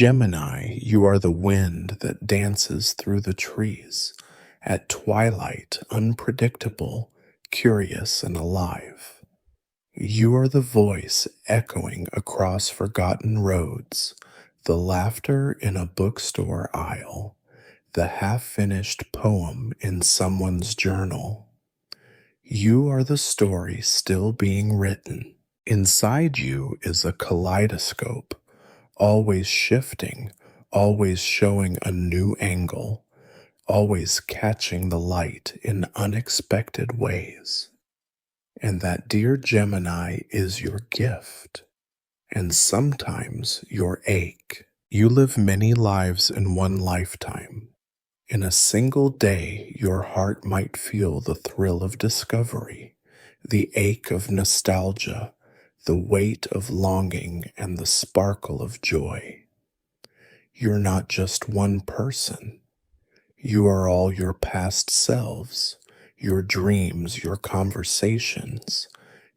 Gemini, you are the wind that dances through the trees. At twilight, unpredictable, curious, and alive. You are the voice echoing across forgotten roads, the laughter in a bookstore aisle, the half-finished poem in someone's journal. You are the story still being written. Inside you is a kaleidoscope, always shifting, always showing a new angle, always catching the light in unexpected ways. And that, dear Gemini, is your gift, and sometimes your ache. You live many lives in one lifetime. In a single day, your heart might feel the thrill of discovery, the ache of nostalgia, the weight of longing, and the sparkle of joy. You're not just one person. You are all your past selves, your dreams, your conversations,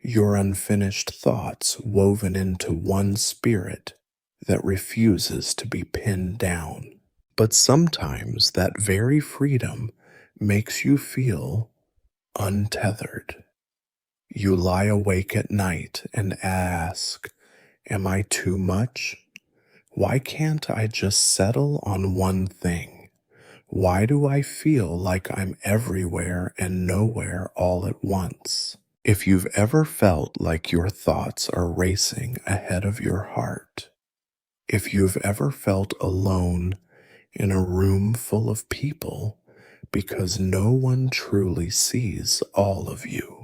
your unfinished thoughts woven into one spirit that refuses to be pinned down. But sometimes that very freedom makes you feel untethered. You lie awake at night and ask, am I too much? Why can't I just settle on one thing? Why do I feel like I'm everywhere and nowhere all at once? If you've ever felt like your thoughts are racing ahead of your heart, if you've ever felt alone in a room full of people because no one truly sees all of you,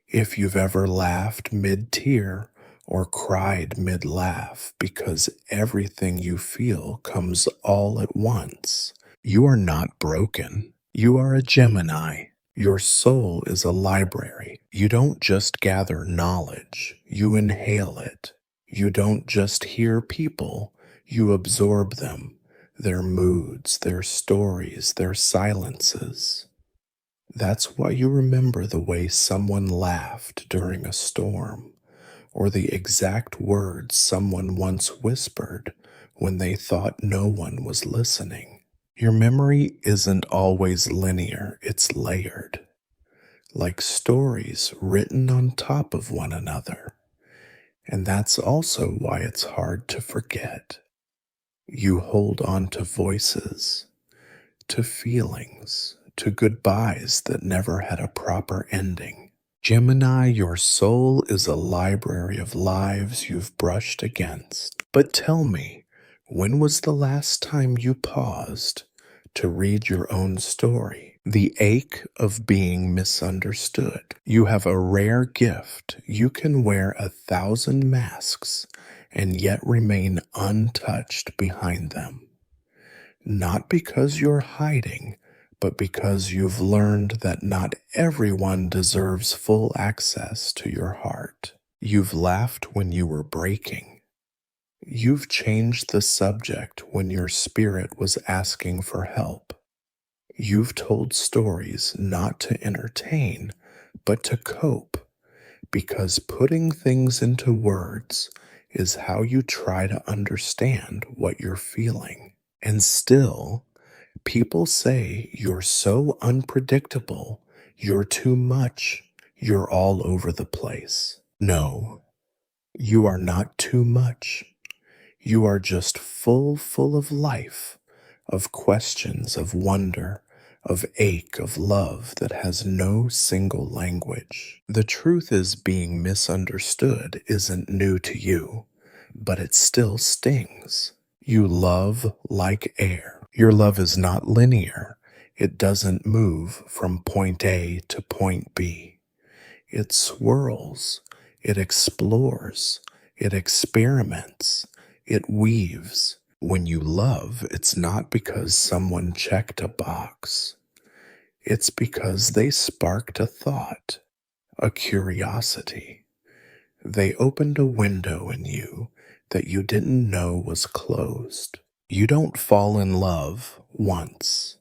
if you've ever laughed mid-tear or cried mid-laugh because everything you feel comes all at once, you are not broken. You are a Gemini. Your soul is a library. You don't just gather knowledge, you inhale it. You don't just hear people, you absorb them, their moods, their stories, their silences. That's why you remember the way someone laughed during a storm, or the exact words someone once whispered when they thought no one was listening. Your memory isn't always linear, it's layered, like stories written on top of one another. And that's also why it's hard to forget. You hold on to voices, to feelings, to goodbyes that never had a proper ending. Gemini, your soul is a library of lives you've brushed against. But tell me, when was the last time you paused to read your own story? The ache of being misunderstood. You have a rare gift. You can wear 1,000 masks and yet remain untouched behind them. Not because you're hiding, but because you've learned that not everyone deserves full access to your heart. You've laughed when you were breaking. You've changed the subject when your spirit was asking for help. You've told stories not to entertain, but to cope, because putting things into words is how you try to understand what you're feeling. And still, people say you're so unpredictable, you're too much, you're all over the place. No, you are not too much. You are just full of life, of questions, of wonder, of ache, of love that has no single language. The truth is, being misunderstood isn't new to you, but it still stings. You love like air. Your love is not linear. It doesn't move from point A to point B. It swirls. It explores. It experiments. It weaves. When you love, it's not because someone checked a box. It's because they sparked a thought, a curiosity. They opened a window in you that you didn't know was closed. You don't fall in love once.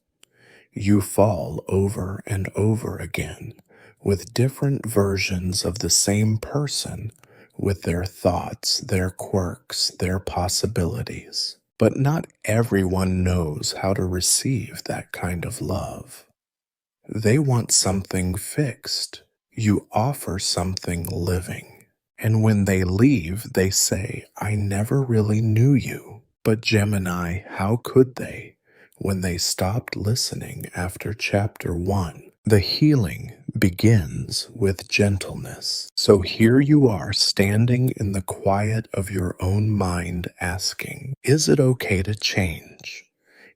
You fall over and over again with different versions of the same person with their thoughts, their quirks, their possibilities. But not everyone knows how to receive that kind of love. They want something fixed. You offer something living. And when they leave, they say, I never really knew you. But Gemini, how could they when they stopped listening after chapter 1? The healing begins with gentleness. So here you are standing in the quiet of your own mind asking, is it okay to change?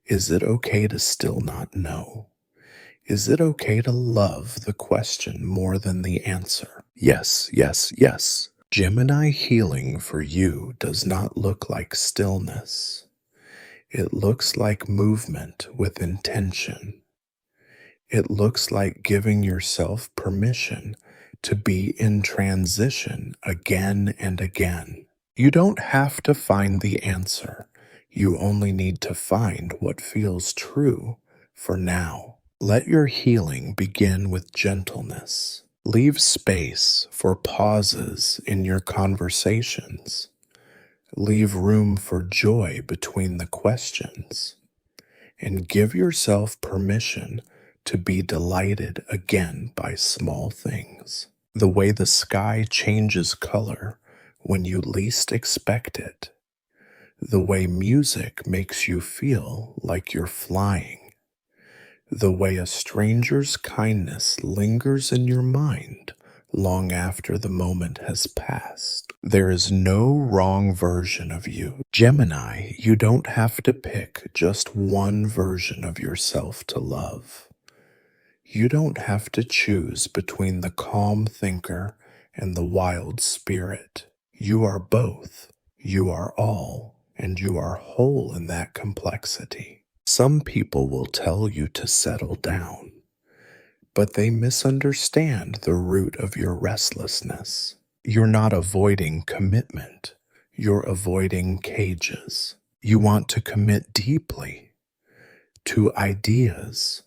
Is it okay to still not know? Is it okay to love the question more than the answer? Yes, yes, yes. Gemini healing for you does not look like stillness. It looks like movement with intention. It looks like giving yourself permission to be in transition again and again. You don't have to find the answer. You only need to find what feels true for now. Let your healing begin with gentleness. Leave space for pauses in your conversations. Leave room for joy between the questions. And give yourself permission to be delighted again by small things. The way the sky changes color when you least expect it. The way music makes you feel like you're flying. The way a stranger's kindness lingers in your mind long after the moment has passed. There is no wrong version of you. Gemini, you don't have to pick just one version of yourself to love. You don't have to choose between the calm thinker and the wild spirit. You are both. You are all, and you are whole in that complexity. Some people will tell you to settle down, but they misunderstand the root of your restlessness. You're not avoiding commitment. You're avoiding cages. You want to commit deeply to ideas,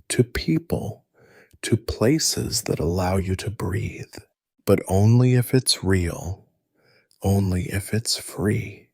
to people, to places that allow you to breathe, but only if it's real, only if it's free.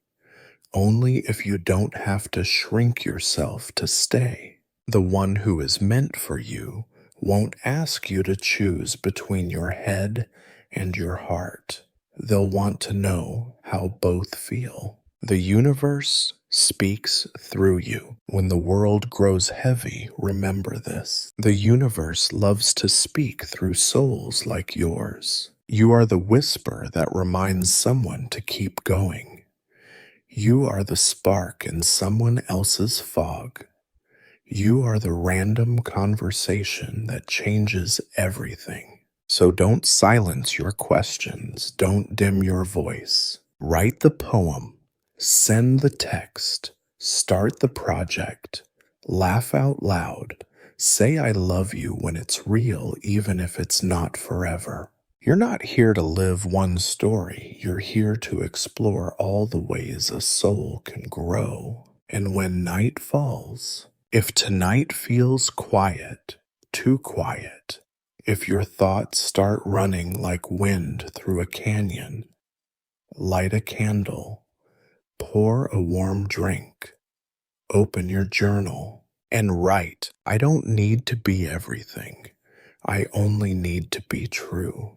Only if you don't have to shrink yourself to stay. The one who is meant for you won't ask you to choose between your head and your heart. They'll want to know how both feel. The universe speaks through you. When the world grows heavy, remember this. The universe loves to speak through souls like yours. You are the whisper that reminds someone to keep going. You are the spark in someone else's fog. You are the random conversation that changes everything. So don't silence your questions. Don't dim your voice. Write the poem. Send the text. Start the project. Laugh out loud. Say I love you when it's real, even if it's not forever. You're not here to live one story. You're here to explore all the ways a soul can grow. And when night falls, if tonight feels quiet, too quiet, if your thoughts start running like wind through a canyon, light a candle, pour a warm drink, open your journal, and write. I don't need to be everything. I only need to be true.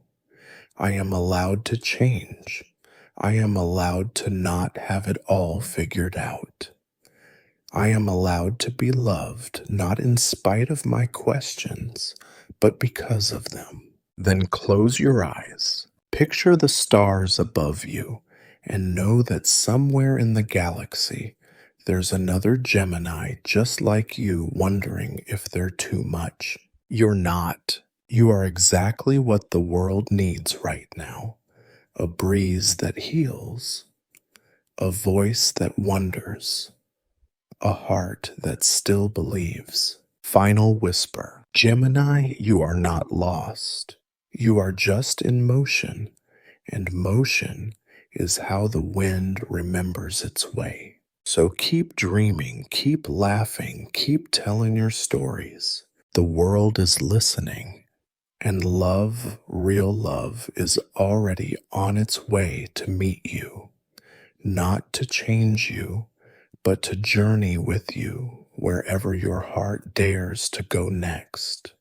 I am allowed to change. I am allowed to not have it all figured out. I am allowed to be loved, not in spite of my questions, but because of them. Then close your eyes. Picture the stars above you and know that somewhere in the galaxy, there's another Gemini just like you wondering if they're too much. You're not. You are exactly what the world needs right now. A breeze that heals, a voice that wonders, a heart that still believes. Final whisper. Gemini, you are not lost. You are just in motion, and motion is how the wind remembers its way. So keep dreaming, keep laughing, keep telling your stories. The world is listening. And love, real love, is already on its way to meet you, not to change you, but to journey with you wherever your heart dares to go next.